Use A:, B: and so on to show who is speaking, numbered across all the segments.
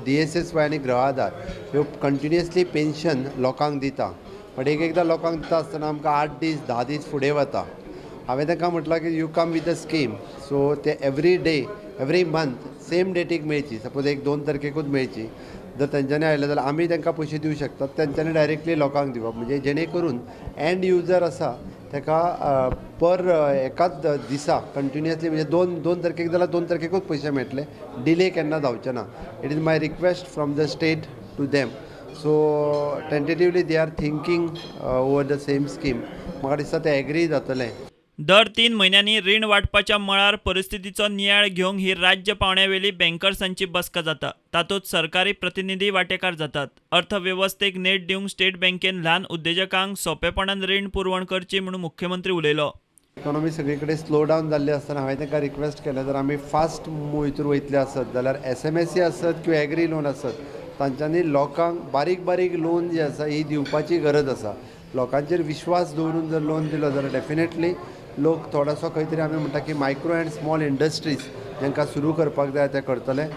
A: DSSY आणि गृह आधार ह्यो कंटिन्युअसली पेन्शन लोकांक दिता, बट एकदां लोकांक दिता आसतना आमकां 8 दीस 10 दीस फुडें वता. हांवें तांकां म्हटलां की you come with a scheme, so ते every day every month same डेटीक मेळची. सपोज एक 2 तारखेकूच मेळची. जर तेंच्यांनी आयलें जाल्यार आमी तांकां पयशे दिवं शकतात, तेंच्यांनी डायरेक्टली लोकांक दिवप, म्हणजे जेणे करून एंड युजर आसा ताका पर एकाच दिसा कंटिन्युअसली, म्हणजे दोन तारखेक जाल्यार 2 तारखेकूच पयशे मेळटले, डिले केन्ना जावचे ना. It is my request from the state to them. So tentatively they are thinking over the same scheme. म्हाका दिसता ते एग्री जातले.
B: दर 3 म्हयन्यांनी रीण वाटपाच्या मळार परिस्थितीचो नियाळ घेवंक ही राज्य पावण्यावेली बँकर्सांची बसका जाता. तातूंत सरकारी प्रतिनिधी वांटेकार जातात. अर्थवेवस्थेक नेट दिवंक स्टेट बँकेन ल्हान उद्देजकांक सोंपेपणान रीण पुरवण करची म्हणून मुख्यमंत्री उलयलो.
A: इकॉनॉमी सगळे कडेन स्लो डावन जाल्ली आसतना हांवें तांकां रिक्वेस्ट केलें, जर आमी फास्ट हितूर वयतले आसत जाल्यार SMS आसत किंवा एग्री लोन आसत, तांच्यांनी लोकांक बारीक बारीक लोन जी आसा ही दिवपाची गरज आसा. लोकांचेर विश्वास दवरून जर लोन दिलो जाल्यार डेफिनेटली लोक थोडोसो खंय तरी आमी म्हणटा की मायक्रो अँड स्मॉल इंडस्ट्रीज जांकां सुरू करपाक जाय ते करतले.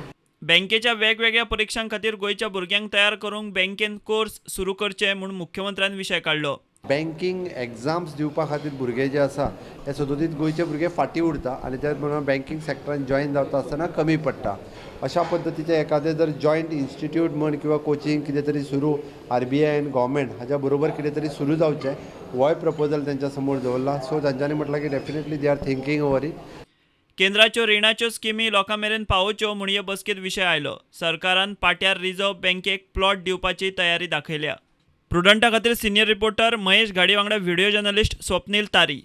B: बँकेच्या वेगवेगळ्या परीक्षां खातीर गोंयच्या भुरग्यांक तयार करूंक बँकेन कोर्स सुरू करचे म्हणून मुख्यमंत्र्यान विशय काडलो.
A: बँकींग एग्जाम्स दिवपा खातीर भुरगे जे आसा हे सदोदीत गोंयचे भुरगे फाटीं उरता आनी त्याच बरोबर बँकींग सॅक्टरान जॉयन जाता आसतना कमी पडटा. अशा पद्दतीचे एखादे जर जॉयंट इन्स्टिट्यूट म्हण किंवा कोचिंग कितें तरी सुरू RBI आनी गव्हर्मेंट हाच्या बरोबर कितें तरी सुरू जावचें, होय प्रपोजल तेंच्या समोर दवरला. सो तांच्यांनी म्हटलां की definitely they are thinking over it.
B: केंद्राच्यो रिणाच्यो स्किमी लोकां मेरेन पावोवच्यो म्हूण हे बसकेंत विशय आयलो. सरकारान पाट्यार रिझर्व्ह बँकेक प्लॉट दिवपाची तयारी दाखयल्या. प्रुडंटा खातीर सिनियर रिपोर्टर महेश घाडी वांगडा व्हिडिओ जर्नलिस्ट स्वप्नील तारी.